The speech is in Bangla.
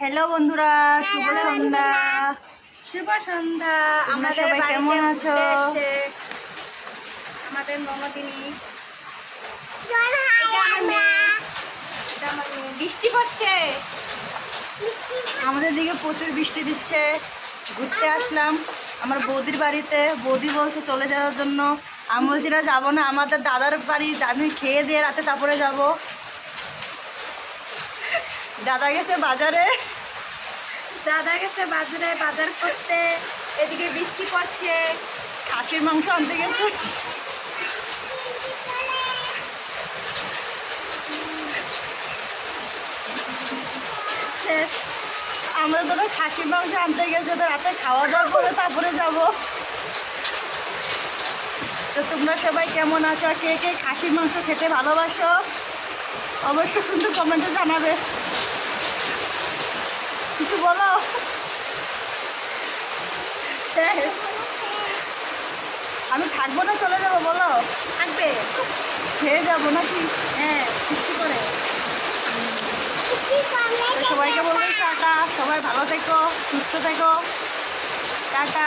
হ্যালো বন্ধুরা, শুভ সন্ধ্যা। শুভ সন্ধ্যা। তোমরা সবাই কেমন আছো? আমাদের ননদিনী বৃষ্টি পড়ছে, আমাদের দিকে প্রচুর বৃষ্টি দিচ্ছে। ঘুরতে আসলাম আমার বৌদির বাড়িতে। বৌদি বলছে চলে যাওয়ার জন্য, আমি বলছি না যাবো না, আমাদের দাদার বাড়ি, আমি খেয়ে দিয়ে রাতে তারপরে যাব। দাদা গেছে বাজারে, বাজার করতে। এদিকে বৃষ্টি পড়ছে, খাসির মাংস আনতে গেছে। আমরা তো খাসির মাংস আনতে গেছে, তো রাতে খাওয়া দাওয়া করে তারপরে যাব। তো তোমরা সবাই কেমন আছো? কে কে খাসির মাংস খেতে ভালোবাসো অবশ্যই কিন্তু কমেন্টে জানাবে। কিছু বলো। আমি থাকবো না চলে যাবো? বলো। থাকবে, খেয়ে যাবো নাকি? হ্যাঁ বৃষ্টি করে। সবাইকে বলবো টাটা, সবাই ভালো থেকো, সুস্থ থেকো, টাটা।